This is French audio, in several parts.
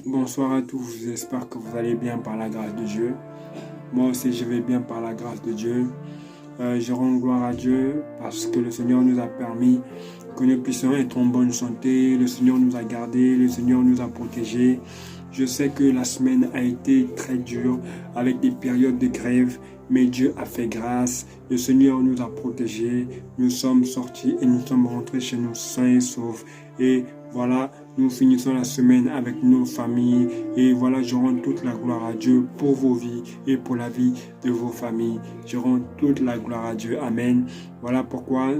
Bonsoir à tous, j'espère que vous allez bien par la grâce de Dieu. Moi aussi je vais bien par la grâce de Dieu. Je rends gloire à Dieu parce que le Seigneur nous a permis que nous puissions être en bonne santé. Le Seigneur nous a gardés, le Seigneur nous a protégés. Je sais que la semaine a été très dure avec des périodes de grève, mais Dieu a fait grâce. Le Seigneur nous a protégés. Nous sommes sortis et nous sommes rentrés chez nous sains et saufs. Et voilà, nous finissons la semaine avec nos familles. Et voilà, je rends toute la gloire à Dieu pour vos vies et pour la vie de vos familles. Je rends toute la gloire à Dieu. Amen. Voilà pourquoi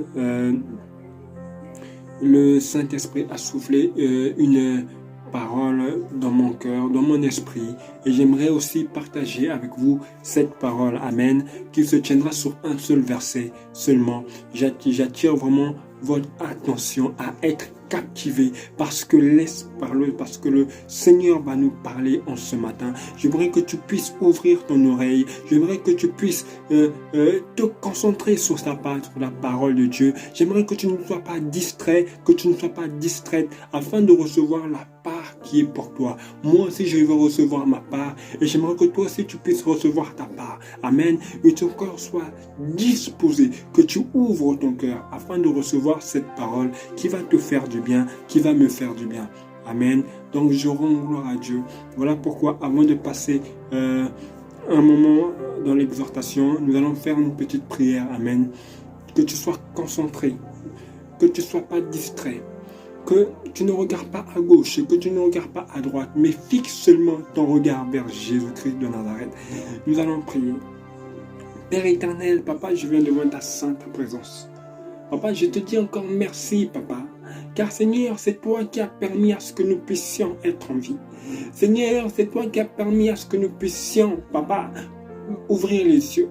le Saint-Esprit a soufflé une parole dans mon cœur, dans mon esprit. Et j'aimerais aussi partager avec vous cette parole, amen, qui se tiendra sur un seul verset seulement. J'attire vraiment votre attention à être captivé parce que le Seigneur va nous parler en ce matin. J'aimerais que tu puisses ouvrir ton oreille. J'aimerais que tu puisses te concentrer sur sur la parole de Dieu. J'aimerais que tu ne sois pas distrait, que tu ne sois pas distraite afin de recevoir la part qui est pour toi. Moi aussi, je veux recevoir ma part et j'aimerais que toi aussi, tu puisses recevoir ta part. Amen. Et ton cœur soit disposé, que tu ouvres ton cœur afin de recevoir cette parole qui va te faire du bien, qui va me faire du bien. Amen. Donc, je rends gloire à Dieu. Voilà pourquoi, avant de passer un moment dans l'exhortation, nous allons faire une petite prière. Amen. Que tu sois concentré, que tu ne sois pas distrait, que tu ne regardes pas à gauche, que tu ne regardes pas à droite, mais fixe seulement ton regard vers Jésus-Christ de Nazareth. Nous allons prier. Père éternel, Papa, je viens devant ta sainte présence. Papa, je te dis encore merci, Papa. Car Seigneur, c'est toi qui as permis à ce que nous puissions être en vie. Seigneur, c'est toi qui as permis à ce que nous puissions, Papa, ouvrir les yeux.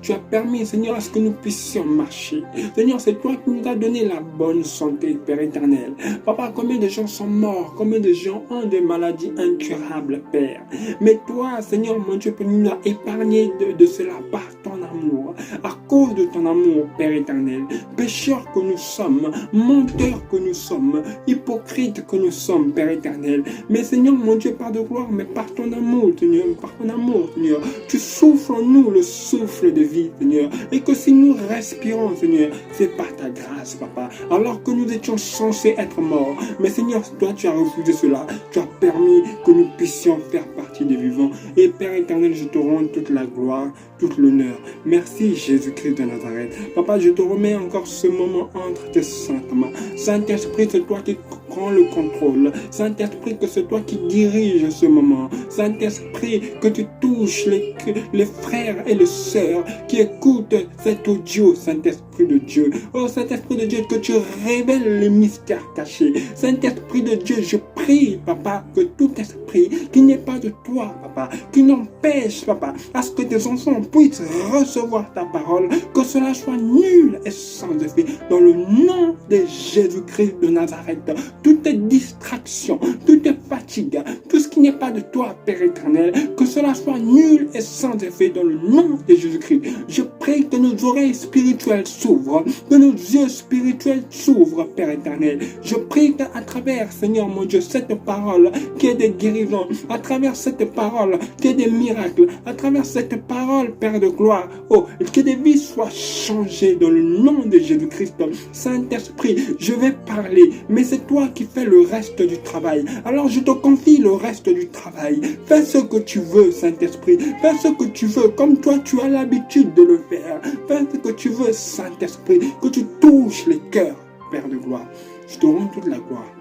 Tu as permis, Seigneur, à ce que nous puissions marcher. Seigneur, c'est toi qui nous as donné la bonne santé, Père éternel. Papa, combien de gens sont morts, combien de gens ont des maladies incurables, Père. Mais toi, Seigneur, mon Dieu, tu nous as épargné de cela par ton amour. À cause de ton amour, Père éternel. Pécheurs que nous sommes, menteurs que nous sommes, hypocrites que nous sommes, Père éternel. Mais Seigneur, mon Dieu, par de gloire, mais par ton amour, Seigneur, tu souffles en nous le souffle de vie, Seigneur. Et que si nous respirons, Seigneur, c'est par ta grâce, Papa. Alors que nous étions censés être morts. Mais Seigneur, toi, tu as refusé cela. Tu as permis que nous puissions faire partie des vivants. Et Père éternel, je te rends toute la gloire, toute l'honneur. Merci, Jésus-Christ de Nazareth. Papa, je te remets encore ce moment entre tes saintes mains. Saint-Esprit, c'est toi qui prends le contrôle. Saint-Esprit, que c'est toi qui dirige ce moment. Saint-Esprit, que tu touches les frères et les sœurs qui écoutent cet audio, Saint-Esprit de Dieu. Oh, Saint-Esprit de Dieu, que tu révèles les mystères cachés. Saint-Esprit de Dieu, je prie, Papa, que tout esprit qui n'est pas de toi, Papa, qui n'empêche, Papa, à ce que tes enfants puissent recevoir ta parole, que cela soit nul et sans effet. Dans le nom de Jésus-Christ de Nazareth, toute distraction, toute fatigue, tout ce qui n'est pas de toi, Père éternel, que cela soit nul et sans effet dans le nom de Jésus-Christ. Je prie que nos oreilles spirituelles s'ouvrent, que nos yeux spirituels s'ouvrent, Père éternel. Je prie qu'à travers, Seigneur mon Dieu, cette parole qui est des guérisons, à travers cette parole qui est des miracles, à travers cette parole, Père de gloire, oh, que des vies soient changées dans le nom de Jésus-Christ. Saint-Esprit, je vais parler, mais c'est toi qui fais le reste du travail. Alors je te confie le reste du travail. Fais ce que tu veux, Saint-Esprit. Fais ce que tu veux, comme toi tu as l'habitude de le faire. Fais ce que tu veux, Saint-Esprit. Que tu touches les cœurs, Père de gloire. Je te rends toute la gloire,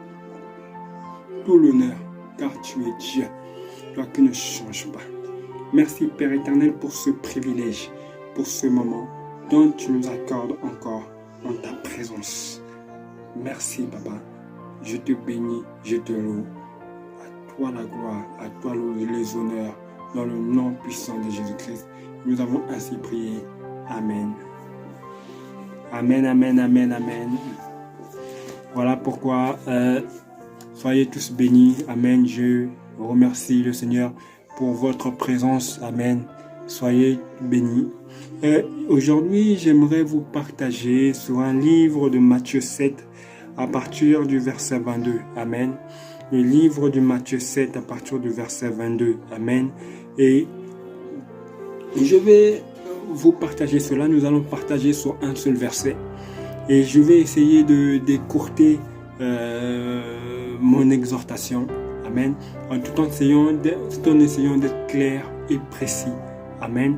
tout l'honneur, car tu es Dieu, toi qui ne changes pas. Merci, Père éternel, pour ce privilège, pour ce moment dont tu nous accordes encore en ta présence. Merci, Papa. Je te bénis, je te loue. À toi la gloire, à toi les honneurs, dans le nom puissant de Jésus-Christ. Nous avons ainsi prié. Amen. Amen, amen, amen, amen. Voilà pourquoi soyez tous bénis. Amen. Je remercie le Seigneur pour votre présence. Amen. Soyez bénis. Aujourd'hui, j'aimerais vous partager sur un livre de Matthieu 7 à partir du verset 22. Amen. le livre de Matthieu 7 à partir du verset 22. Amen. Et je vais vous partager cela. Nous allons partager sur un seul verset. Et je vais essayer de décourter mon exhortation. Amen. Tout en essayant d'être clair et précis. Amen.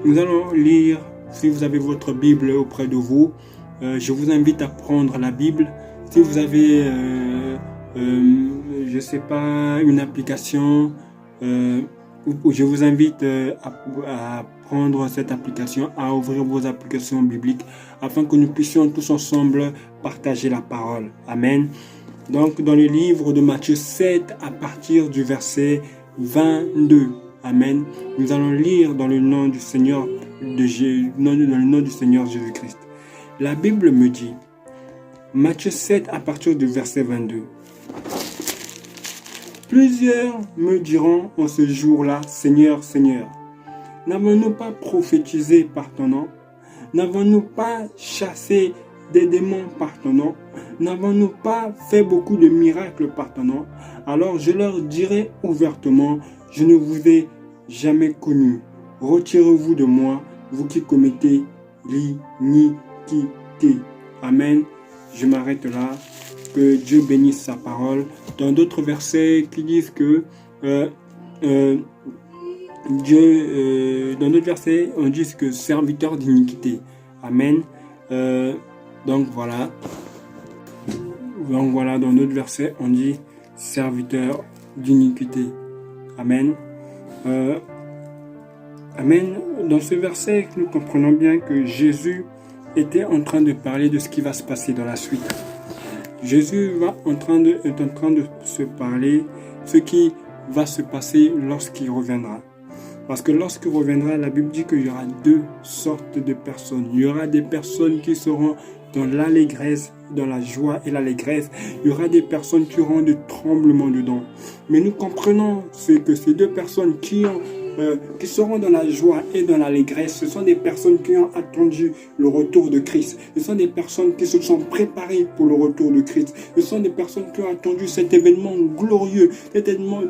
Nous allons lire, si vous avez votre Bible auprès de vous, je vous invite à prendre la Bible. Si vous avez, je ne sais pas, une application, je vous invite à prendre cette application, à ouvrir vos applications bibliques, afin que nous puissions tous ensemble partager la parole. Amen. Donc, dans le livre de Matthieu 7, à partir du verset 22. Amen. Nous allons lire dans le nom du Seigneur, dans le nom du Seigneur Jésus-Christ. La Bible me dit, Matthieu 7, à partir du verset 22. Plusieurs me diront en ce jour-là, Seigneur, Seigneur, n'avons-nous pas prophétisé par ton nom? N'avons-nous pas chassé des démons par ton nom? N'avons-nous pas fait beaucoup de miracles par ton nom? Alors je leur dirai ouvertement, je ne vous ai jamais connu. Retirez-vous de moi, vous qui commettez l'iniquité. Amen. Je m'arrête là. Que Dieu bénisse sa parole. Dans d'autres versets qui disent que dans d'autres versets, on dit que serviteur d'iniquité. Amen. Donc voilà, dans d'autres versets, on dit serviteur d'iniquité. Amen. Amen. Dans ce verset, nous comprenons bien que Jésus était en train de parler de ce qui va se passer dans la suite. Jésus est en train de se parler ce qui va se passer lorsqu'il reviendra. Parce que lorsqu'il reviendra, la Bible dit qu'il y aura deux sortes de personnes. Il y aura des personnes qui seront dans l'allégresse, dans la joie et l'allégresse. Il y aura des personnes qui auront des tremblements dedans. Mais nous comprenons que ces deux personnes qui seront dans la joie et dans l'allégresse, ce sont des personnes qui ont attendu le retour de Christ. Ce sont des personnes qui se sont préparées pour le retour de Christ. Ce sont des personnes qui ont attendu cet événement glorieux, cet événement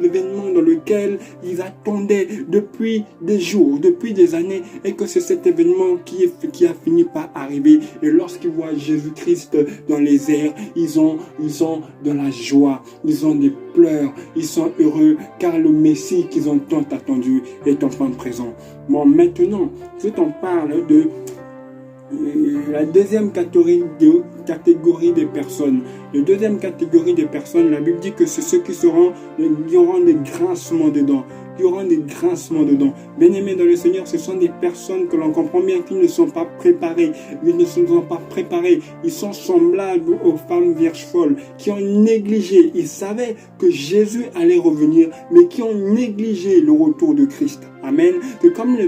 dans lequel ils attendaient depuis des jours, depuis des années, et que c'est cet événement qui a fini par arriver. Et lorsqu'ils voient Jésus-Christ dans les airs, ils ont de la joie, ils ont des pleurs, ils sont heureux, car le Messie qu'ils ont tant attendu est enfin présent. Bon, maintenant, je t'en parle de la deuxième catégorie des personnes. La deuxième catégorie des personnes, la Bible dit que c'est ceux qui auront des grincements dedans. Qui auront des grincements dedans. Bien-aimés dans le Seigneur, ce sont des personnes que l'on comprend bien qui ne sont pas préparées. Ils ne sont pas préparés. Ils sont semblables aux femmes vierges folles qui ont négligé. Ils savaient que Jésus allait revenir, mais qui ont négligé le retour de Christ. Amen. C'est comme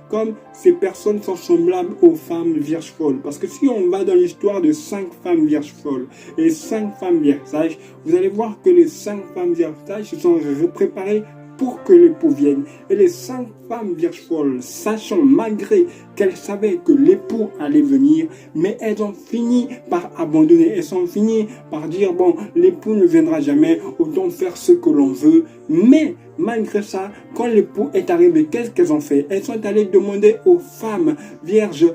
comme ces personnes sont semblables aux femmes vierges folles. Parce que si on va dans l'histoire de 5 femmes vierges folles et 5 femmes vierges sages, vous allez voir que les 5 femmes vierges sages se sont préparées pour que l'époux vienne. Et les 5 femmes vierges folles, sachant malgré qu'elles savaient que l'époux allait venir, mais elles ont fini par abandonner. Elles ont fini par dire, bon, l'époux ne viendra jamais, autant faire ce que l'on veut. Mais malgré ça, quand l'époux est arrivé, qu'est-ce qu'elles ont fait? Elles sont allées demander aux femmes vierges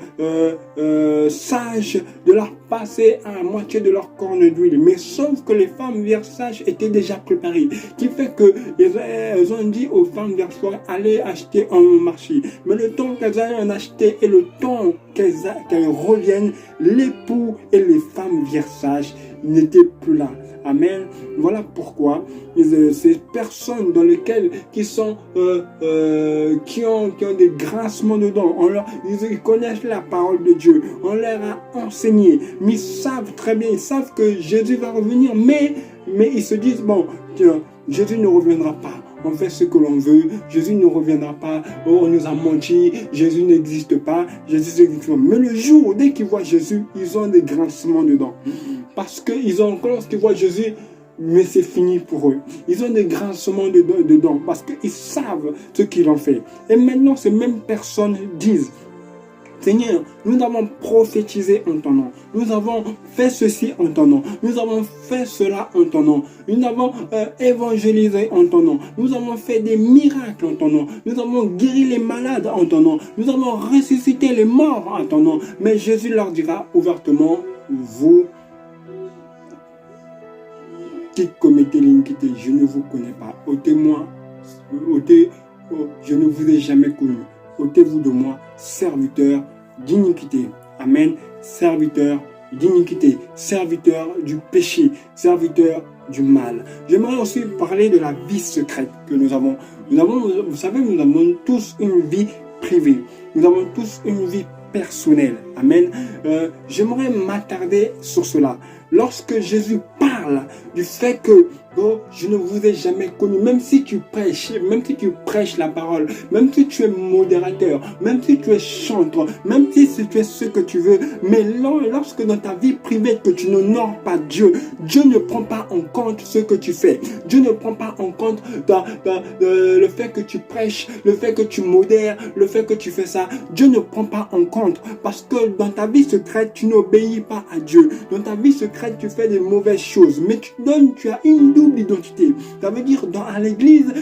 sages de leur passer à la moitié de leur corne d'huile. Mais sauf que les femmes vierges sages étaient déjà préparées. Qui fait que elles ont dit aux femmes vierges folles, allez acheter en marché. Mais le temps qu'elles aillent en acheter et le temps qu'elles reviennent, l'époux et les femmes vierges sages n'étaient plus là. Amen. Voilà pourquoi ces personnes dans lesquelles qui ont des grincements dedans, ils connaissent la parole de Dieu, on leur a enseigné, mais ils savent très bien, ils savent que Jésus va revenir, mais ils se disent, bon, Jésus ne reviendra pas. On fait ce que l'on veut, Jésus ne reviendra pas, oh, on nous a menti, Jésus n'existe pas, Jésus n'existe pas. Mais le jour, dès qu'ils voient Jésus, ils ont des grincements dedans. Parce qu'ils ont, lorsqu'ils voient Jésus, mais c'est fini pour eux. Ils ont des grincements dedans, parce qu'ils savent ce qu'ils ont fait. Et maintenant, ces mêmes personnes disent, Seigneur, nous avons prophétisé en ton nom. Nous avons fait ceci en ton nom. Nous avons fait cela en ton nom. Nous avons évangélisé en ton nom. Nous avons fait des miracles en ton nom. Nous avons guéri les malades en ton nom. Nous avons ressuscité les morts en ton nom. Mais Jésus leur dira ouvertement, vous qui commettez l'iniquité, je ne vous connais pas. Ôtez-moi, je ne vous ai jamais connu. Ôtez-vous de moi, serviteur d'iniquité. Amen. Serviteur d'iniquité, serviteur du péché, serviteur du mal. J'aimerais aussi parler de la vie secrète que nous avons. Vous savez, nous avons tous une vie privée. Nous avons tous une vie personnelle. Amen. J'aimerais m'attarder sur cela. Lorsque Jésus parle du fait que je ne vous ai jamais connu, même si tu prêches la parole, même si tu es modérateur, même si tu es chanteur, même si tu es ce que tu veux, mais lorsque dans ta vie privée que tu n'honores pas Dieu, Dieu ne prend pas en compte ce que tu fais. Dieu ne prend pas en compte le fait que tu prêches, le fait que tu modères, le fait que tu fais ça. Dieu ne prend pas en compte parce que dans ta vie secrète, tu n'obéis pas à Dieu. Dans ta vie secrète, tu fais des mauvaises choses, mais tu as une double identité. Ça veut dire à l'église,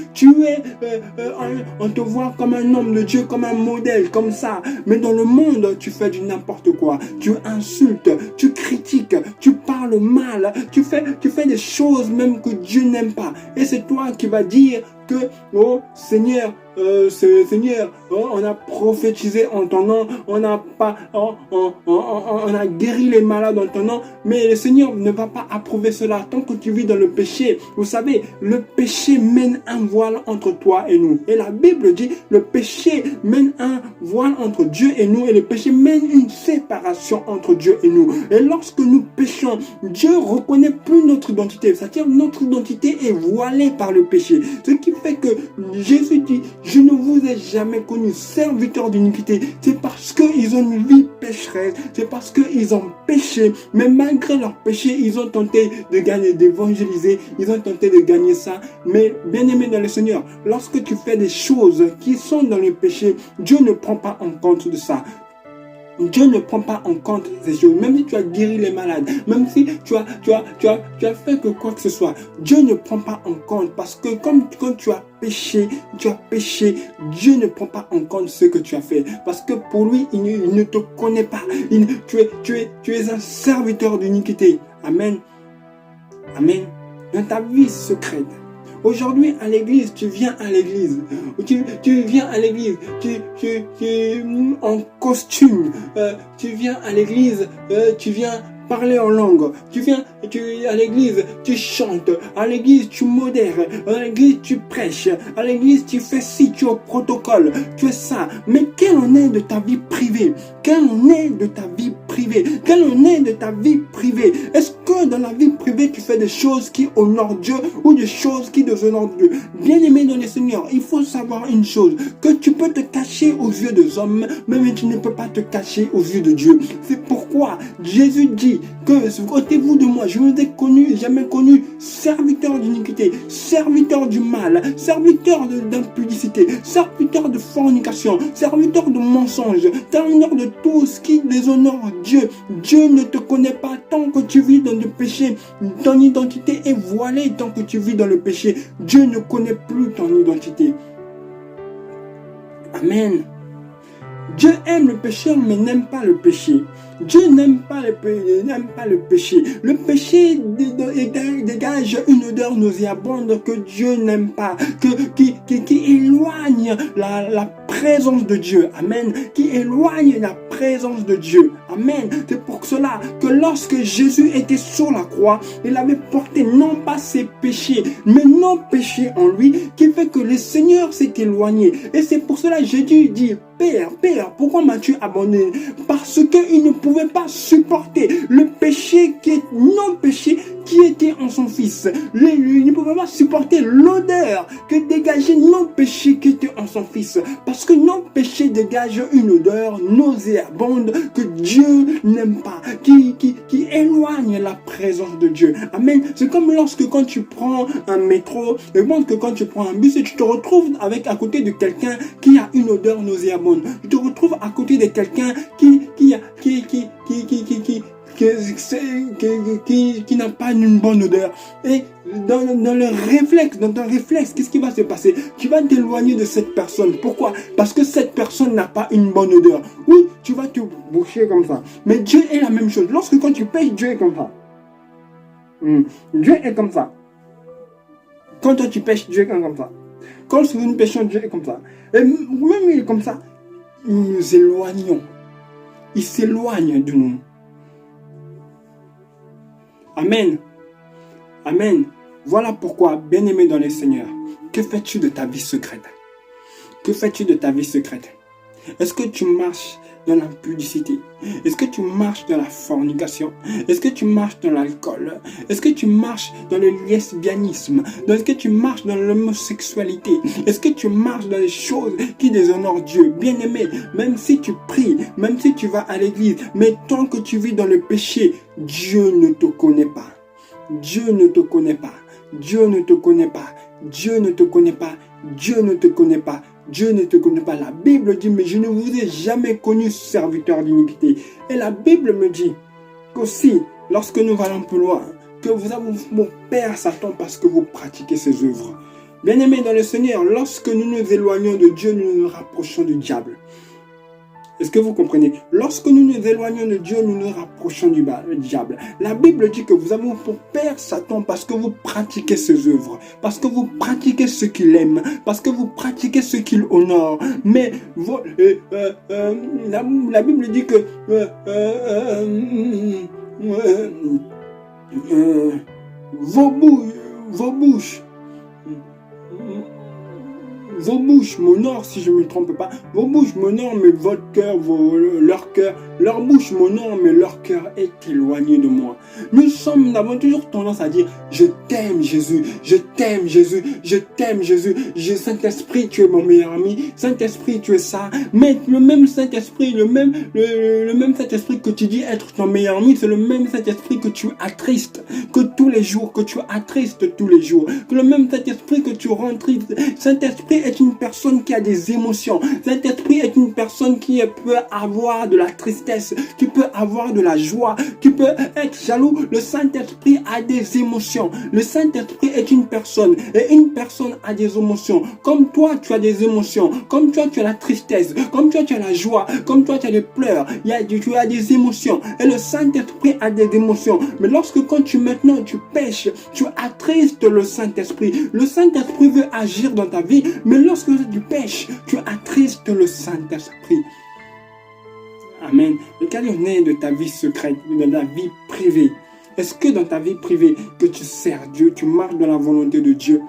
on te voit comme un homme de Dieu, comme un modèle, comme ça. Mais dans le monde, tu fais du n'importe quoi. Tu insultes, tu critiques, tu parles mal, tu fais des choses même que Dieu n'aime pas. Et c'est toi qui vas dire que, oh Seigneur, Seigneur, on a prophétisé en ton nom, on a guéri les malades en ton nom, mais le Seigneur ne va pas approuver cela tant que tu vis dans le péché. Vous savez, le péché mène un voile entre toi et nous. Et la Bible dit, le péché mène un voile entre Dieu et nous, et le péché mène une séparation entre Dieu et nous. Et lorsque nous péchons, Dieu reconnaît plus notre identité, c'est-à-dire notre identité est voilée par le péché. Ce qui fait que Jésus dit, je ne vous ai jamais connu, serviteur d'iniquité. C'est parce qu'ils ont une vie pécheresse, c'est parce qu'ils ont péché, mais malgré leur péché, ils ont tenté de gagner, d'évangéliser, ils ont tenté de gagner ça. Mais bien aimé dans le Seigneur, lorsque tu fais des choses qui sont dans le péché, Dieu ne prend pas en compte de ça. Dieu ne prend pas en compte ces choses. Même si tu as guéri les malades, même si tu as fait que quoi que ce soit, Dieu ne prend pas en compte parce que quand tu as péché, Dieu ne prend pas en compte ce que tu as fait parce que pour lui, il ne te connaît pas. Tu es un serviteur d'iniquité. Amen. Amen. Dans ta vie secrète. Aujourd'hui, à l'église, tu viens à l'église. Tu viens à l'église. Tu en costume. Tu viens à l'église. Tu viens parler en langue. Tu viens à l'église, tu chantes. À l'église, tu modères. À l'église, tu prêches. À l'église, tu fais ci, tu es au protocole. Tu es ça. Mais quel en est de ta vie privée? Quel en est de ta vie privée? Quel en est de ta vie privée? Est-ce que dans la vie privée, tu fais des choses qui honorent Dieu ou des choses qui déshonorent Dieu? Bien-aimé dans le Seigneur, il faut savoir une chose, que tu peux te cacher aux yeux des hommes, mais tu ne peux pas te cacher aux yeux de Dieu. C'est pourquoi Jésus dit que ôtez-vous de moi, je ne vous ai jamais connu, serviteur d'iniquité, serviteur du mal, serviteur d'impudicité, serviteur de fornication, serviteur de mensonge, serviteur de tout ce qui déshonore Dieu. Dieu ne te connaît pas tant que tu vis dans le péché. Ton identité est voilée tant que tu vis dans le péché. Dieu ne connaît plus ton identité. Amen. Dieu aime le pécheur mais n'aime pas le péché. Dieu n'aime pas le péché. Le péché dégage une odeur nauséabonde que Dieu n'aime pas, qui éloigne la présence de Dieu. Amen. Qui éloigne la présence de Dieu. Amen. C'est pour cela que lorsque Jésus était sur la croix, il avait porté non pas ses péchés, mais nos péchés en lui, qui fait que le Seigneur s'est éloigné. Et c'est pour cela que Jésus dit, Père, pourquoi m'as-tu abandonné? Parce qu'il ne pouvait pas supporter le péché qui est non-péché qui était en son Fils. Il ne pouvait pas supporter l'odeur que dégageait non-péché qui était en son Fils. Parce que non-péché dégage une odeur nauséabonde que Dieu Dieu n'aime pas, qui éloigne la présence de Dieu. Amen. C'est comme lorsque quand tu prends un métro, et que quand tu prends un bus et tu te retrouves à côté de quelqu'un qui a une odeur nauséabonde. Tu te retrouves à côté de quelqu'un qui n'a pas une bonne odeur. Et dans ton réflexe, qu'est-ce qui va se passer? Tu vas t'éloigner de cette personne. Pourquoi? Parce que cette personne n'a pas une bonne odeur. Oui, tu vas te boucher comme ça. Mais Dieu est la même chose. Lorsque quand tu pêches, Dieu est comme ça. Dieu est comme ça. Quand toi tu pêches, Dieu est comme ça. Quand nous pêchons, Dieu est comme ça. Et même il est comme ça, nous nous éloignons. Il s'éloigne de nous. Amen. Amen. Voilà pourquoi, bien-aimé dans le Seigneur, que fais-tu de ta vie secrète? Que fais-tu de ta vie secrète? Est-ce que tu marches dans l'impudicité? Est-ce que tu marches dans la fornication? Est-ce que tu marches dans l'alcool? Est-ce que tu marches dans le lesbianisme? Est-ce que tu marches dans l'homosexualité? Est-ce que tu marches dans les choses qui déshonorent Dieu? Bien-aimé, même si tu pries, même si tu vas à l'église, mais tant que tu vis dans le péché, Dieu ne te connaît pas. Dieu ne te connaît pas. Dieu ne te connaît pas. Dieu ne te connaît pas. Dieu ne te connaît pas. Dieu ne te connaît pas. La Bible dit, mais je ne vous ai jamais connu, serviteur d'iniquité. Et la Bible me dit qu'aussi, lorsque nous allons plus loin, que vous avez mon Père Satan parce que vous pratiquez ses œuvres. Bien-aimés dans le Seigneur, lorsque nous nous éloignons de Dieu, nous nous rapprochons du diable. Est-ce que vous comprenez? Lorsque nous nous éloignons de Dieu, nous nous rapprochons du diable. La Bible dit que vous avez pour père Satan parce que vous pratiquez ses œuvres, parce que vous pratiquez ce qu'il aime, parce que vous pratiquez ce qu'il honore. Mais la Bible dit que vos bouches m'honorent, si je ne me trompe pas. Vos bouches m'honorent, mais votre cœur, leur bouche m'honore, mais leur cœur est éloigné de moi. Nous avons toujours tendance à dire, je t'aime Jésus, je t'aime Jésus, je t'aime Jésus, Saint-Esprit, tu es mon meilleur ami, Saint-Esprit, tu es ça. Mais le même Saint-Esprit, le même Saint-Esprit que tu dis être ton meilleur ami, c'est le même Saint-Esprit que tu attristes, que tu attristes tous les jours, que le même Saint-Esprit que tu rends triste. Saint-Esprit est une personne qui a des émotions. Saint-Esprit est une personne qui peut avoir de la tristesse, qui peut avoir de la joie, qui peut être jaloux. Le Saint-Esprit a des émotions. Le Saint-Esprit est une personne et une personne a des émotions. Comme toi, tu as des émotions. Comme toi, tu as la tristesse. Comme toi, tu as la joie. Comme toi, tu as des pleurs. Tu as des émotions. Et le Saint-Esprit a des émotions. Mais lorsque quand tu pêches, tu attristes le Saint-Esprit. Le Saint-Esprit veut agir dans ta vie, mais lorsque tu pêches, tu attristes le Saint-Esprit. Amen. Quel est de ta vie secrète, de ta vie privée? Est-ce que dans ta vie privée, que tu sers Dieu, tu marches dans la volonté de Dieu?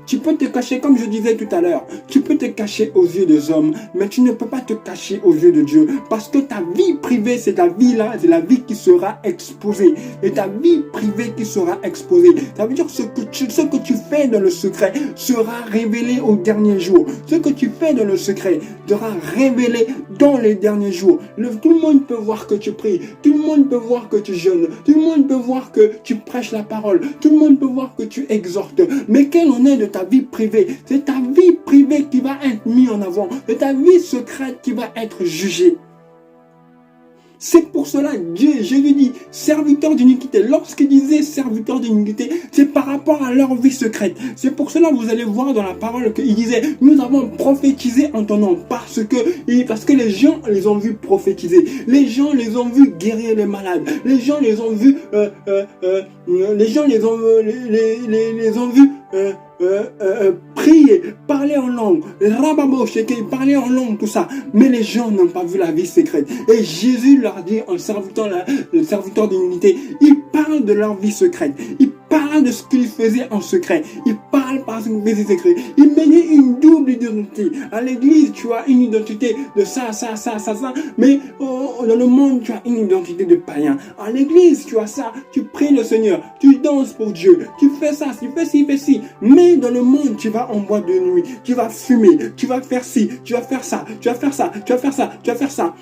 Tu peux te cacher, comme je disais tout à l'heure, tu peux te cacher aux yeux des hommes, mais tu ne peux pas te cacher aux yeux de Dieu. Parce que ta vie privée, c'est ta vie-là, c'est la vie qui sera exposée. Et ta vie privée qui sera exposée. Ça veut dire que ce que tu fais dans le secret sera révélé au dernier jour. Ce que tu fais dans le secret sera révélé dans les derniers jours. Tout le monde peut voir que tu pries. Tout le monde peut voir que tu jeûnes. Tout le monde peut voir que tu prêches la parole. Tout le monde peut voir que tu exhortes. Mais quel en est de ta vie privée? C'est ta vie privée qui va être mise en avant. C'est ta vie secrète qui va être jugée. C'est pour cela Jésus dit serviteur d'iniquité. Lorsqu'il disait serviteur d'iniquité, c'est par rapport à leur vie secrète. C'est pour cela vous allez voir dans la parole qu'il disait nous avons prophétisé en ton nom parce que les gens les ont vus prophétiser. Les gens les ont vus guérir les malades. Les gens les ont vus prier, parler en langue, parler en langue, tout ça. Mais les gens n'ont pas vu la vie secrète. Et Jésus leur dit, en serviteur d'unité, il parle de leur vie secrète. Il parle de ce qu'ils faisaient en secret. Il parle par ce qu'ils faisaient secret. Il menait une double identité. À l'église, tu as une identité de ça. Mais dans le monde, tu as une identité de païen. À l'église, tu as ça. Tu pries le Seigneur. Tu danses pour Dieu. Tu fais ça. Tu fais ci, fais ci. Mais dans le monde, tu vas en boîte de nuit. Tu vas fumer. Tu vas faire ci. Tu vas faire ça. Tu vas faire ça. Tu vas faire ça. Tu vas faire ça.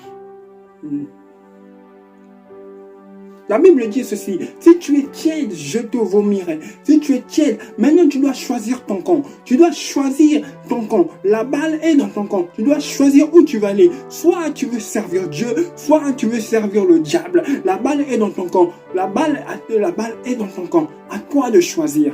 La Bible dit ceci, si tu es tiède, je te vomirai. Si tu es tiède, maintenant tu dois choisir ton camp. Tu dois choisir ton camp. La balle est dans ton camp. Tu dois choisir où tu vas aller. Soit tu veux servir Dieu, soit tu veux servir le diable. La balle est dans ton camp. La balle est dans ton camp. À toi de choisir.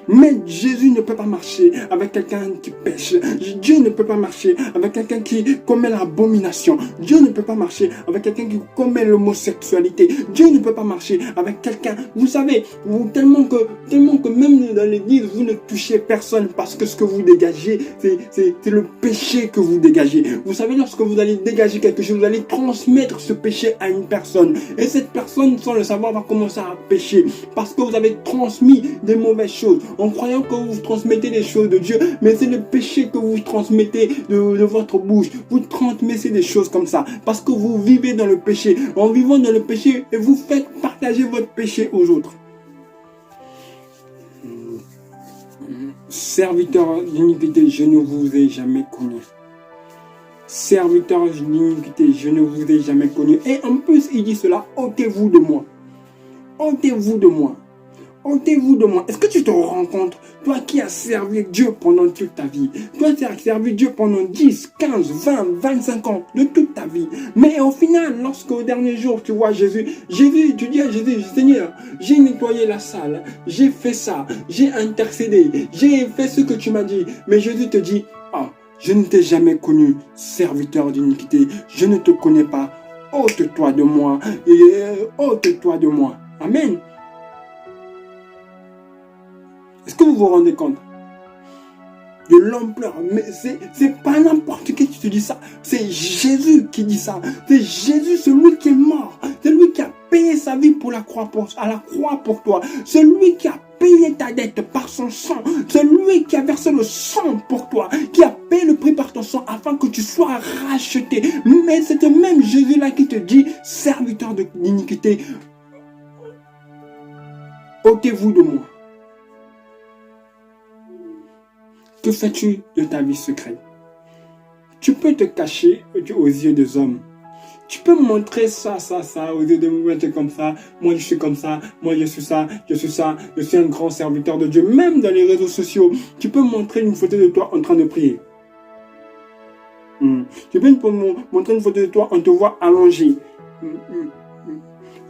Mais Jésus ne peut pas marcher avec quelqu'un qui pêche. Dieu ne peut pas marcher avec quelqu'un qui commet l'abomination. Dieu ne peut pas marcher avec quelqu'un qui commet l'homosexualité. Dieu ne peut pas marcher avec quelqu'un, vous savez, tellement que même dans l'église, vous ne touchez personne parce que ce que vous dégagez, c'est le péché que vous dégagez. Vous savez, lorsque vous allez dégager quelque chose, vous allez transmettre ce péché à une personne. Et cette personne, sans le savoir, va commencer à pécher parce que vous avez transmis des mauvaises choses. En croyant que vous transmettez les choses de Dieu, mais c'est le péché que vous transmettez de votre bouche. Vous transmettez des choses comme ça, parce que vous vivez dans le péché. En vivant dans le péché, et vous faites partager votre péché aux autres. Serviteur d'iniquité, je ne vous ai jamais connu. Serviteur d'iniquité, je ne vous ai jamais connu. Et en plus, il dit cela, ôtez-vous de moi. Ôtez-vous de moi. Ôtez-vous de moi. Est-ce que tu te rends compte, toi qui as servi Dieu pendant toute ta vie, toi qui as servi Dieu pendant 10, 15, 20, 25 ans de toute ta vie, mais au final, lorsqu'au dernier jour, tu vois Jésus, tu dis à Jésus, Seigneur, j'ai nettoyé la salle, j'ai fait ça, j'ai intercédé, j'ai fait ce que tu m'as dit, mais Jésus te dit, ah, je ne t'ai jamais connu, serviteur d'iniquité, je ne te connais pas, ôte-toi de moi, ôte-toi de moi. Amen. Est-ce que vous vous rendez compte de l'ampleur? Mais c'est pas n'importe qui te dit ça. C'est Jésus qui dit ça. C'est Jésus, celui qui est mort. Celui qui a payé sa vie à la croix pour toi. Celui qui a payé ta dette par son sang. Celui qui a versé le sang pour toi. Qui a payé le prix par ton sang afin que tu sois racheté. Mais c'est le même Jésus-là qui te dit, serviteur d'iniquité, ôtez-vous de moi. Que fais-tu de ta vie secrète? Tu peux te cacher aux yeux des hommes. Tu peux montrer ça aux yeux de moi, tu es comme ça, moi je suis comme ça, moi je suis ça, je suis un grand serviteur de Dieu. Même dans les réseaux sociaux, tu peux montrer une photo de toi en train de prier. Tu peux montrer une photo de toi, on te voit allongé.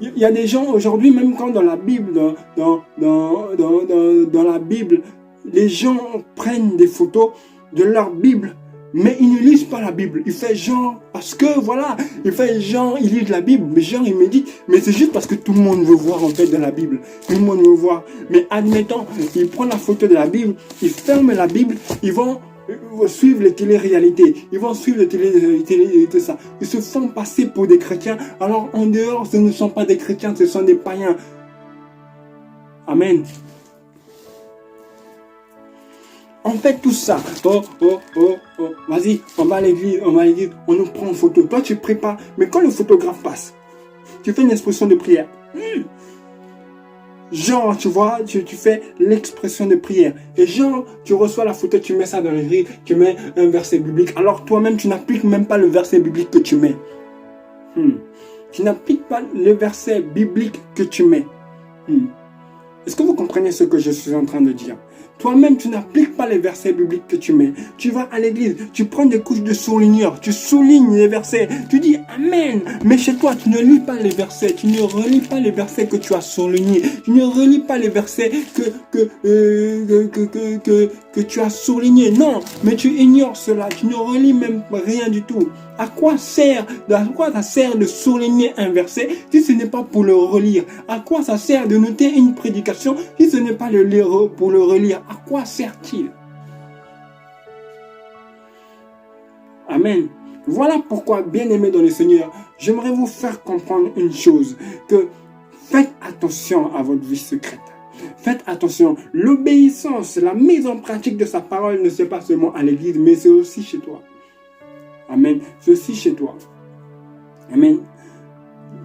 Il y a des gens aujourd'hui, même quand dans la Bible, dans la Bible, les gens prennent des photos de leur Bible, mais ils ne lisent pas la Bible. Ils font genre, parce que voilà, ils lisent la Bible, mais genre ils méditent, mais c'est juste parce que tout le monde veut voir en fait de la Bible. Tout le monde veut voir. Mais admettons, ils prennent la photo de la Bible, ils ferment la Bible, ils vont suivre les télé-réalités, ils vont suivre les télé tout ça. Ils se font passer pour des chrétiens, alors en dehors, ce ne sont pas des chrétiens, ce sont des païens. Amen. On fait tout ça. Vas-y, on va à l'église, on nous prend en photo. Toi, tu ne pries pas, mais quand le photographe passe, tu fais une expression de prière. Genre, tu vois, tu fais l'expression de prière. Et genre, tu reçois la photo, tu mets ça dans le gris, tu mets un verset biblique. Alors toi-même, tu n'appliques même pas le verset biblique que tu mets. Tu n'appliques pas le verset biblique que tu mets. Est-ce que vous comprenez ce que je suis en train de dire? Toi-même, tu n'appliques pas les versets bibliques que tu mets. Tu vas à l'église, tu prends des couches de surligneur, tu soulignes les versets, tu dis Amen. Mais chez toi, tu ne lis pas les versets, tu ne relis pas les versets que tu as surlignés, tu ne relis pas les versets que tu as surlignés. Non, mais tu ignores cela, tu ne relis même rien du tout. À quoi ça sert de surligner un verset si ce n'est pas pour le relire? À quoi ça sert de noter une prédication si ce n'est pas pour le relire? À quoi sert-il? Amen. Voilà pourquoi, bien-aimés dans le Seigneur, j'aimerais vous faire comprendre une chose, que faites attention à votre vie secrète. Faites attention, l'obéissance, la mise en pratique de sa parole ne se passe pas seulement à l'église, mais c'est aussi chez toi. Amen. C'est aussi chez toi. Amen.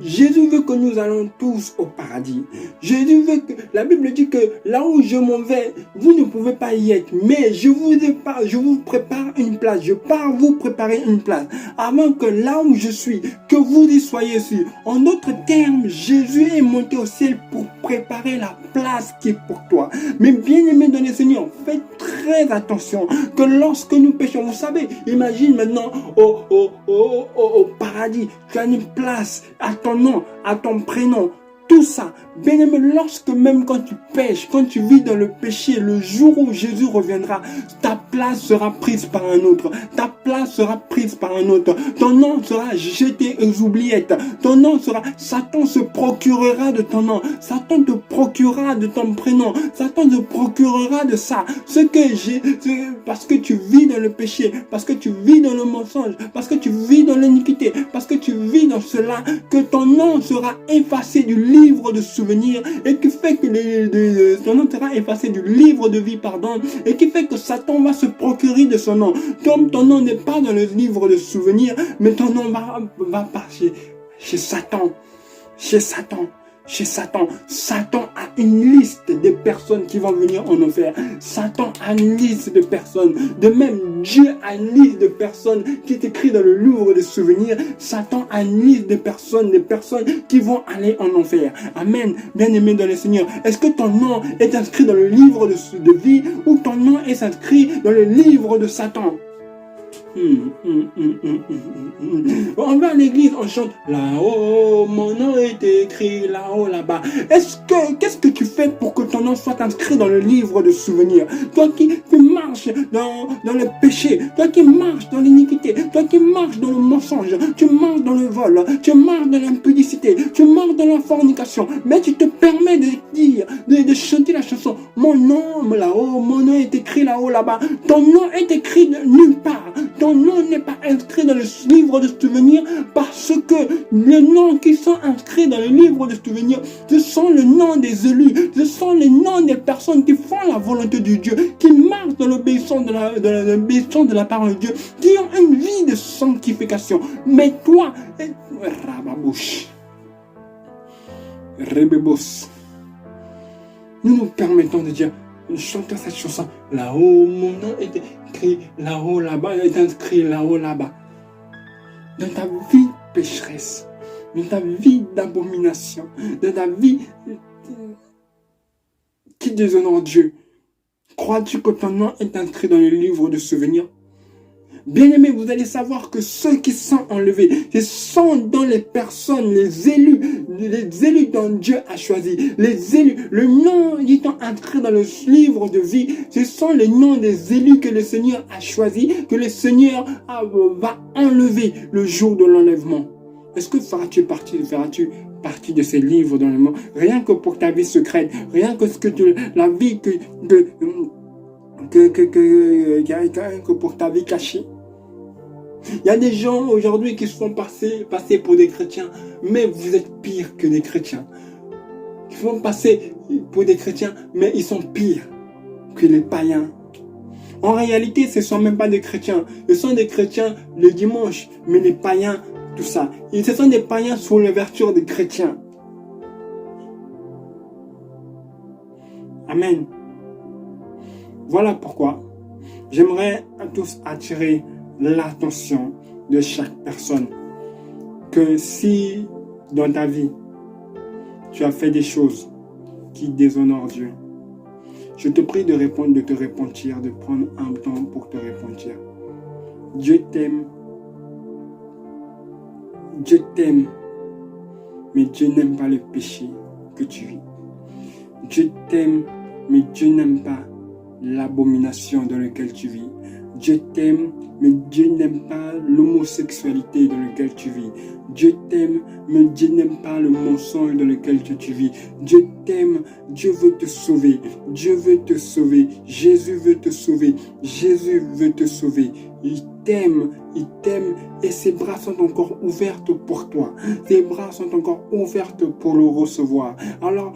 Jésus veut que nous allons tous au paradis. Jésus veut que, la Bible dit que là où je m'en vais, vous ne pouvez pas y être. Mais je vous prépare une place. Je pars vous préparer une place. Avant que là où je suis, que vous y soyez sûr. En d'autres termes, Jésus est monté au ciel pour préparer la place qui est pour toi. Mais bien aimé dans le Seigneur, faites très attention que lorsque nous péchons, vous savez, imagine maintenant au paradis, tu as une place à ton nom, à ton prénom. Tout ça, bien aimé, lorsque même quand tu pêches, quand tu vis dans le péché, le jour où Jésus reviendra, ta place sera prise par un autre. Ta place sera prise par un autre. Ton nom sera jeté aux oubliettes. Ton nom sera... Satan se procurera de ton nom. Satan te procurera de ton prénom. Satan te procurera de ça. Parce que tu vis dans le péché, parce que tu vis dans le mensonge, parce que tu vis dans l'iniquité, parce que tu vis dans cela, que ton nom sera effacé du livre de souvenirs et qui fait que ton nom sera effacé du livre de vie, pardon, et qui fait que Satan va se procurer de son nom. Comme ton nom n'est pas dans le livre de souvenirs, mais ton nom va passer chez Satan. Chez Satan. Chez Satan. Satan a une liste de personnes qui vont venir en enfer. Satan a une liste de personnes. De même, Dieu a une liste de personnes qui est écrite dans le livre de souvenirs. Satan a une liste de personnes qui vont aller en enfer. Amen. Bien-aimé dans le Seigneur, est-ce que ton nom est inscrit dans le livre de vie ou ton nom est inscrit dans le livre de Satan? On va à l'église, on chante là-haut, mon nom est écrit là-haut, là-bas. Qu'est-ce que tu fais pour que ton nom soit inscrit dans le livre de souvenirs? Toi qui marches dans le péché, toi qui marches dans l'iniquité, toi qui marches dans le mensonge, tu marches dans le vol, tu marches dans l'impudicité, tu marches dans la fornication, mais tu te permets de dire, de chanter la chanson, mon nom là-haut, mon nom est écrit là-haut, là-bas. Ton nom est écrit nulle part. Ton nom n'est pas inscrit dans le livre de souvenirs parce que les noms qui sont inscrits dans le livre de souvenirs, ce sont les noms des élus, ce sont les noms des personnes qui font la volonté de Dieu, qui marchent dans l'obéissance de la parole de Dieu, qui ont une vie de sanctification. Mais toi, Rababouche, Rebebos, nous nous permettons de dire, chantons cette chanson, là-haut, mon nom est écrit là-haut, là-bas, est inscrit là-haut, là-bas. Dans ta vie pécheresse, dans ta vie d'abomination, dans ta vie qui déshonore Dieu, crois-tu que ton nom est inscrit dans le livre de souvenirs? Bien-aimés, vous allez savoir que ceux qui sont enlevés, ce sont dans les personnes, les élus dont Dieu a choisi, les élus, le nom étant inscrit dans le livre de vie, ce sont les noms des élus que le Seigneur a choisi, que le Seigneur va enlever le jour de l'enlèvement. Est-ce que feras-tu partie de ces livres dans le monde? Rien que pour ta vie secrète, rien que la vie que pour ta vie cachée. Il y a des gens aujourd'hui qui se font passer pour des chrétiens, mais vous êtes pire que des chrétiens. Ils font passer pour des chrétiens, mais ils sont pires que les païens. En réalité, ce ne sont même pas des chrétiens. Ce sont des chrétiens le dimanche, mais les païens, tout ça. Et ce sont des païens sous l'ouverture des chrétiens. Amen. Voilà pourquoi j'aimerais à tous attirer l'attention de chaque personne que si dans ta vie tu as fait des choses qui déshonorent Dieu, je te prie de te repentir, de prendre un temps pour te repentir. Dieu t'aime, mais Dieu n'aime pas le péché que tu vis. Dieu t'aime, mais Dieu n'aime pas l'abomination dans laquelle tu vis. Dieu t'aime, mais Dieu n'aime pas l'homosexualité dans laquelle tu vis. Dieu t'aime, mais Dieu n'aime pas le mensonge dans lequel tu vis. Dieu t'aime, Dieu veut te sauver. Dieu veut te sauver. Jésus veut te sauver. Jésus veut te sauver. Il t'aime et ses bras sont encore ouverts pour toi. Ses bras sont encore ouverts pour le recevoir. Alors,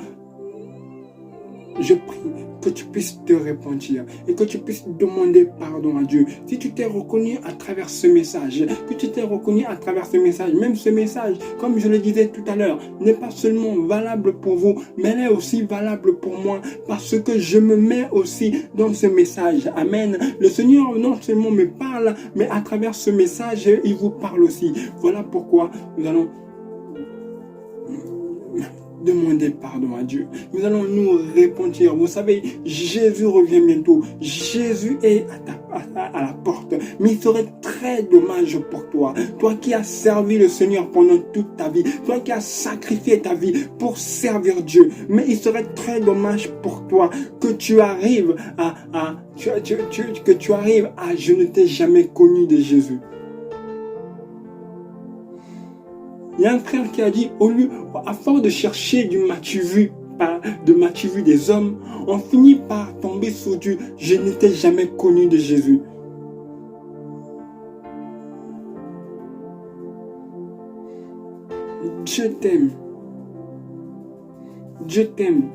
je prie que tu puisses te repentir et que tu puisses demander pardon à Dieu. Si tu t'es reconnu à travers ce message, même ce message, comme je le disais tout à l'heure, n'est pas seulement valable pour vous, mais elle est aussi valable pour moi parce que je me mets aussi dans ce message. Amen. Le Seigneur non seulement me parle, mais à travers ce message, il vous parle aussi. Voilà pourquoi nous allons demander pardon à Dieu. Nous allons nous repentir. Vous savez, Jésus revient bientôt. Jésus est à la porte. Mais il serait très dommage pour toi. Toi qui as servi le Seigneur pendant toute ta vie. Toi qui as sacrifié ta vie pour servir Dieu. Mais il serait très dommage pour toi que tu arrives que tu arrives à je ne t'ai jamais connu de Jésus. Il y a un frère qui a dit, à force de chercher du m'as-tu vu des hommes, on finit par tomber sur du je n'étais jamais connu de Jésus. Dieu t'aime. Dieu t'aime.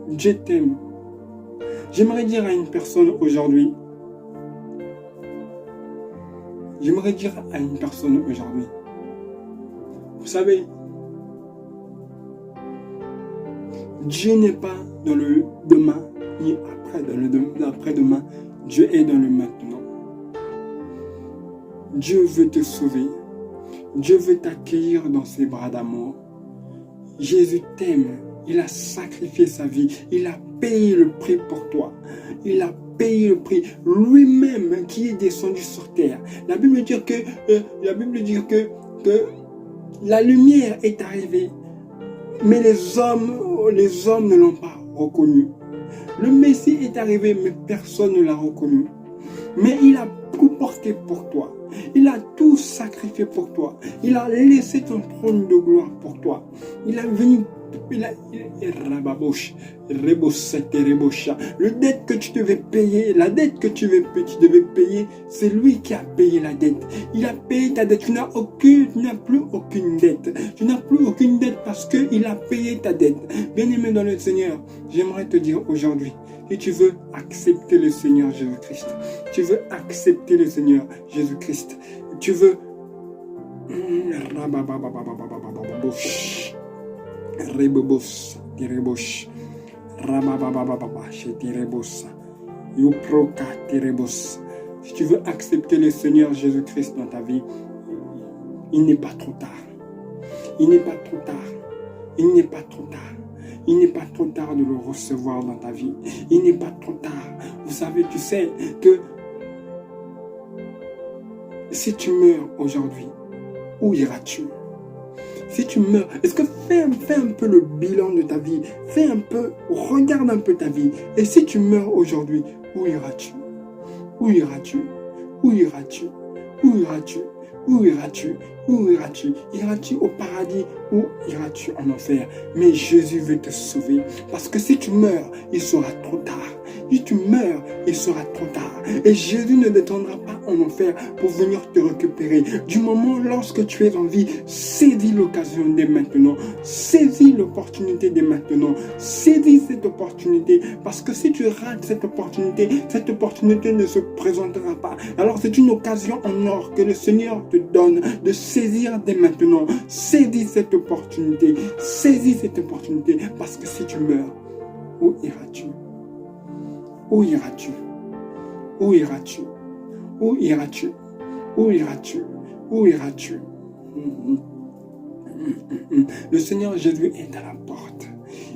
Dieu t'aime. J'aimerais dire à une personne aujourd'hui, vous savez, Dieu n'est pas dans le demain, ni dans l'après-demain. Dieu est dans le maintenant. Dieu veut te sauver. Dieu veut t'accueillir dans ses bras d'amour. Jésus t'aime. Il a sacrifié sa vie. Il a payé le prix pour toi. Il a payé le prix. Lui-même qui est descendu sur terre. La Bible dit que la lumière est arrivée, mais les hommes ne l'ont pas reconnu. Le Messie est arrivé, mais personne ne l'a reconnu. Mais il a tout porté pour toi. Il a tout sacrifié pour toi. Il a laissé ton trône de gloire pour toi. Il est venu. Le dette que tu devais payer, la dette que tu devais payer, c'est lui qui a payé la dette. Il a payé ta dette. Tu n'as plus aucune dette. Tu n'as plus aucune dette parce qu'il a payé ta dette. Bien-aimé dans le Seigneur, j'aimerais te dire aujourd'hui, si tu veux accepter le Seigneur Jésus-Christ, tu veux accepter le Seigneur Jésus-Christ, tu veux Rebobos, Tirebos, Rabababababa, Tirebos, Yuproka, Tirebos. Si tu veux accepter le Seigneur Jésus-Christ dans ta vie, il n'est pas trop tard. Il n'est pas trop tard. Il n'est pas trop tard. Il n'est pas trop tard de le recevoir dans ta vie. Il n'est pas trop tard. Vous savez, tu sais que si tu meurs aujourd'hui, où iras-tu? Si tu meurs, est-ce que fais un peu le bilan de ta vie, regarde un peu ta vie. Et si tu meurs aujourd'hui, où iras-tu? Où iras-tu? Où iras-tu? Où iras-tu? Où iras-tu? Où iras-tu? Iras-tu au paradis ou iras-tu en enfer? Mais Jésus veut te sauver. Parce que si tu meurs, il sera trop tard. Si tu meurs, il sera trop tard. Et Jésus ne descendra pas en enfer pour venir te récupérer. Du moment lorsque tu es en vie, saisis l'occasion dès maintenant. Saisis l'opportunité dès maintenant. Saisis cette opportunité. Parce que si tu rates cette opportunité ne se présentera pas. Alors c'est une occasion en or que le Seigneur te donne de saisir dès maintenant. Saisis cette opportunité. Saisis cette opportunité. Parce que si tu meurs, où iras-tu? Où iras-tu? Où iras-tu? Où iras-tu? Où iras-tu? Où iras-tu? Le Seigneur Jésus est à la porte.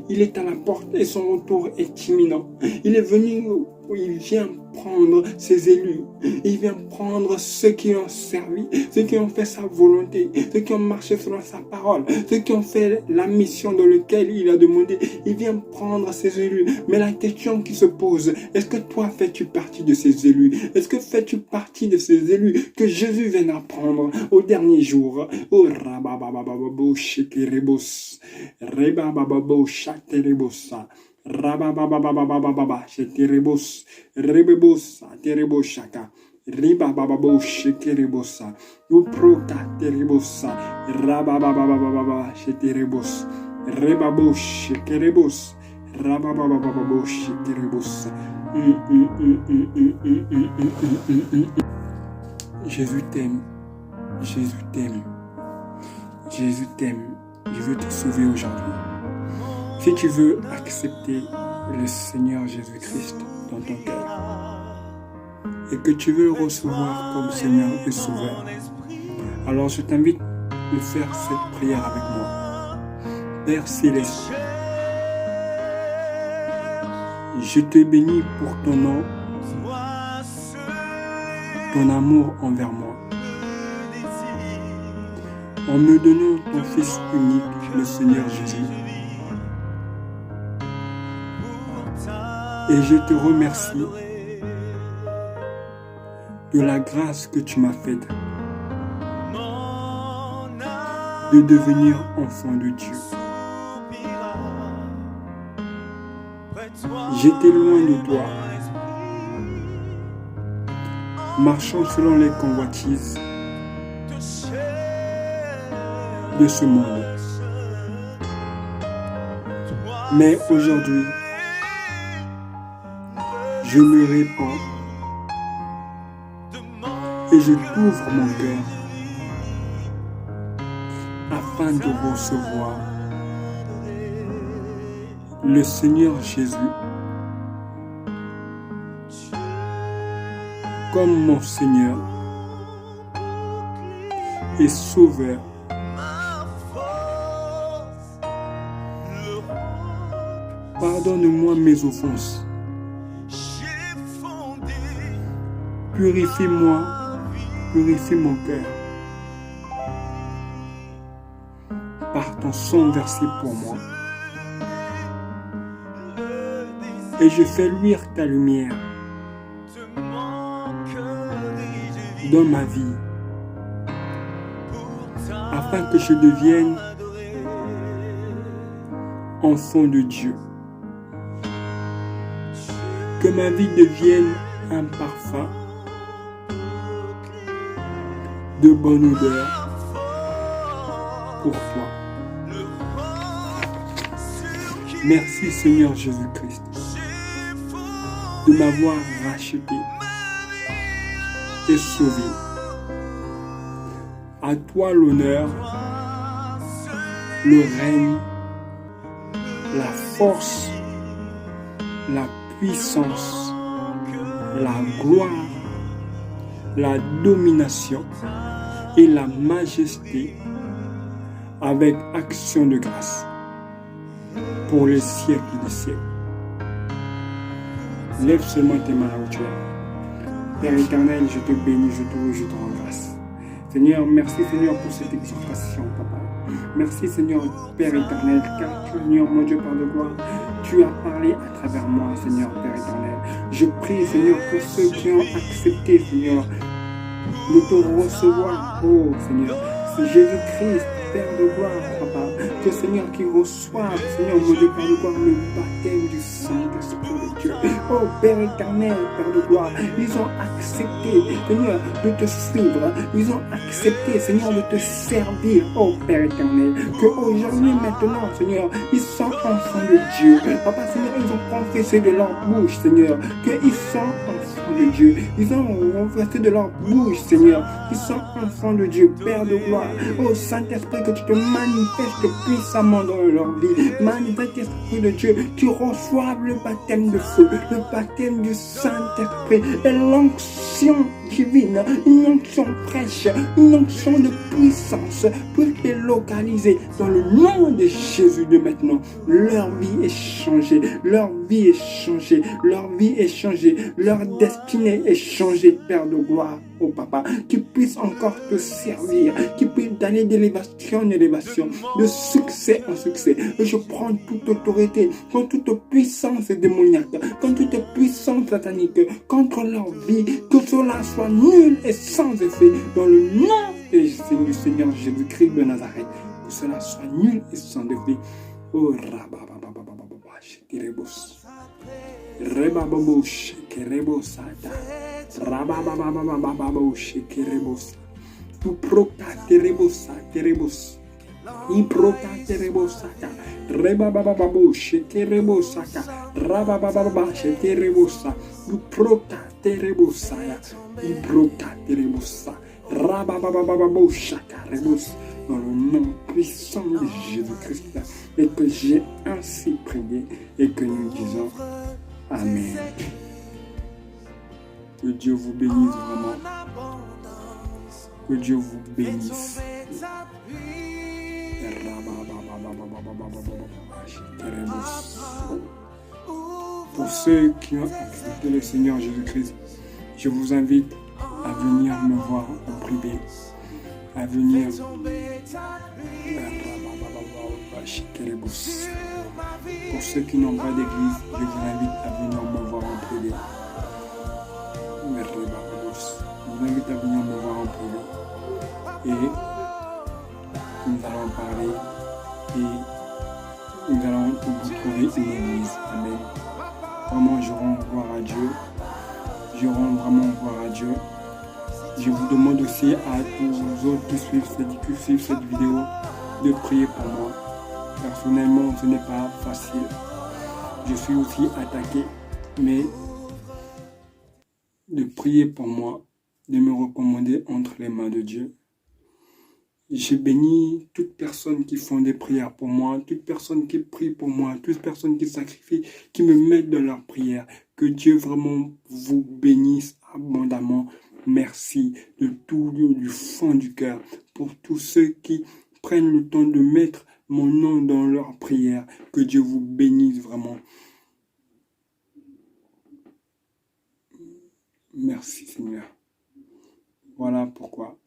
Il est à la porte et son retour est imminent. Il est venu, il vient prendre ses élus. Il vient prendre ceux qui ont servi, ceux qui ont fait sa volonté, ceux qui ont marché selon sa parole, ceux qui ont fait la mission dans laquelle il a demandé. Il vient prendre ses élus. Mais la question qui se pose, est-ce que toi fais-tu partie de ces élus? Est-ce que fais-tu partie de ces élus que Jésus viendra prendre au dernier jour? Oh, rababababo shekerebos, rebabababo shaterebosa. Rabababababababa, sheterebos, rebebos, tereboshaka, ribabababo, shekerebosa, uproka, terebosa, rababababababa, sheterebos, rebabo, shekerebos, Rabababababo, shekerebosa. Jésus t'aime. Jésus t'aime. Jésus t'aime. Je veux te sauver aujourd'hui. Si tu veux accepter le Seigneur Jésus-Christ dans ton cœur et que tu veux le recevoir comme Seigneur et Sauveur, alors je t'invite à faire cette prière avec moi. Père Céleste, je te bénis pour ton nom, ton amour envers moi. En me donnant ton Fils unique, le Seigneur Jésus. Et je te remercie de la grâce que tu m'as faite de devenir enfant de Dieu. J'étais loin de toi, marchant selon les convoitises de ce monde. Mais aujourd'hui, je me répands et je t'ouvre mon cœur afin de recevoir le Seigneur Jésus comme mon Seigneur et Sauveur. Pardonne-moi mes offenses. Purifie-moi, purifie mon cœur par ton sang versé pour moi. Et je fais luire ta lumière dans ma vie afin que je devienne enfant de Dieu. Que ma vie devienne un parfum de bonne odeur pour toi. Merci Seigneur Jésus-Christ de m'avoir racheté et sauvé. À toi l'honneur, le règne, la force, la puissance, la gloire, la domination et la majesté avec action de grâce pour les siècles des siècles. Lève seulement tes mains là où tu es. Père éternel, je te bénis, je te loue, je te rends grâce. Seigneur, merci Seigneur pour cette exhortation, Papa. Merci Seigneur, Père éternel, car tu, Seigneur, mon Dieu, Père de gloire, tu as parlé à travers moi, Seigneur, Père éternel. Je prie, Seigneur, pour ceux qui ont accepté, Seigneur, de te recevoir, oh Seigneur, c'est Jésus-Christ, Père de gloire, Papa, que Seigneur qui reçoive, Seigneur, mon Dieu, Père de gloire, le baptême du Saint-Esprit de Dieu. Oh Père éternel, Père de gloire, ils ont accepté, Seigneur, de te suivre, ils ont accepté, Seigneur, de te servir, oh Père éternel, qu'aujourd'hui, maintenant, Seigneur, ils sont enfants de Dieu. Papa, Seigneur, ils ont confessé de leur bouche, Seigneur, qu'ils sont enfants de Dieu. Ils ont confessé de leur bouche, Seigneur, qu'ils sont enfants de Dieu, Père de gloire. Oh Saint-Esprit, que tu te manifestes puissamment dans leur vie. Manifeste, Esprit de Dieu, tu reçoives le baptême de feu, le baptême du Saint-Esprit et l'onction divine, une onction fraîche, une onction de puissance pour les localiser dans le nom de Jésus de maintenant. Leur vie est changée, leur vie est changée, leur vie est changée, leur destinée est changée, Père de gloire, oh Papa, qu'ils puissent encore te servir, qu'ils puissent d'aller d'élévation en élévation, de succès en succès. Et je prends toute autorité contre toute puissance démoniaque, contre toute puissance satanique, contre leur vie, que cela soit nul et sans effet, dans le nom du Seigneur Jésus-Christ de Nazareth, que cela soit nul et sans effet. Oh rababababababa, shekerebos, rebababo shekerebosata, rababababababa shekerebos, tu proka terebosa terebos, Ibrokaterebosaka. Rebabababo, sheterebosaka. Rabababa, sheterebosa. Ibrokaterebosaya. Ibrokaterebosa. Rababababo, shakarebos. Dans le nom puissant de Jésus-Christ. Et que j'ai ainsi prié et que nous disons Amen. Que Dieu vous bénisse vraiment. Que Dieu vous bénisse. Pour ceux qui ont accepté le Seigneur Jésus-Christ, je vous invite à venir me voir en privé, à venir. Pour ceux qui n'ont pas d'église, je vous invite à venir me voir en privé. Je vous invite à venir me voir en privé. Et nous allons parler et nous allons vous trouver une église. Amen. Vraiment, je rends gloire à Dieu. Je rends vraiment gloire à Dieu. Je vous demande aussi à tous les autres qui suivent cette vidéo de prier pour moi. Personnellement, ce n'est pas facile. Je suis aussi attaqué, mais de prier pour moi, de me recommander entre les mains de Dieu. Je bénis toute personne qui font des prières pour moi, toute personne qui prie pour moi, toute personne qui sacrifie, qui me met dans leurs prières. Que Dieu vraiment vous bénisse abondamment. Merci de tout du fond du cœur pour tous ceux qui prennent le temps de mettre mon nom dans leurs prières. Que Dieu vous bénisse vraiment. Merci Seigneur. Voilà pourquoi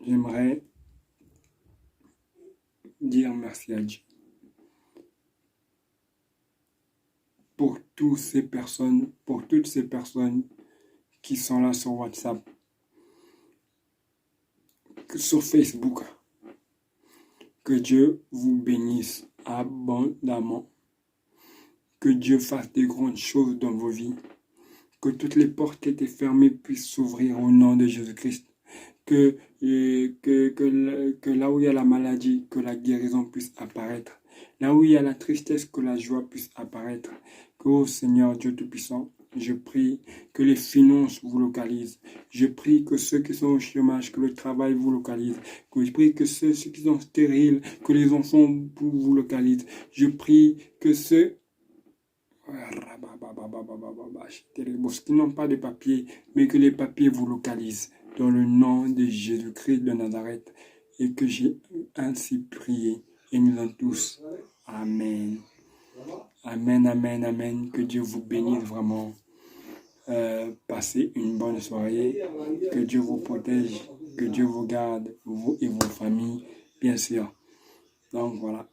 j'aimerais dire merci à Dieu pour toutes ces personnes qui sont là sur WhatsApp, sur Facebook. Que Dieu vous bénisse abondamment. Que Dieu fasse des grandes choses dans vos vies. Que toutes les portes qui étaient fermées puissent s'ouvrir au nom de Jésus-Christ. Que là où il y a la maladie, que la guérison puisse apparaître. Là où il y a la tristesse, que la joie puisse apparaître. Que, oh Seigneur Dieu Tout-Puissant, je prie que les finances vous localisent. Je prie que ceux qui sont au chômage, que le travail vous localise. Que je prie que ceux qui sont stériles, que les enfants vous localisent. Je prie que ceux qui n'ont pas de papier, mais que les papiers vous localisent. Dans le nom de Jésus-Christ de Nazareth. Et que j'ai ainsi prié. Et nous en tous. Amen. Amen, amen, amen. Que Dieu vous bénisse vraiment. Passez une bonne soirée. Que Dieu vous protège. Que Dieu vous garde, vous et vos familles, bien sûr. Donc voilà.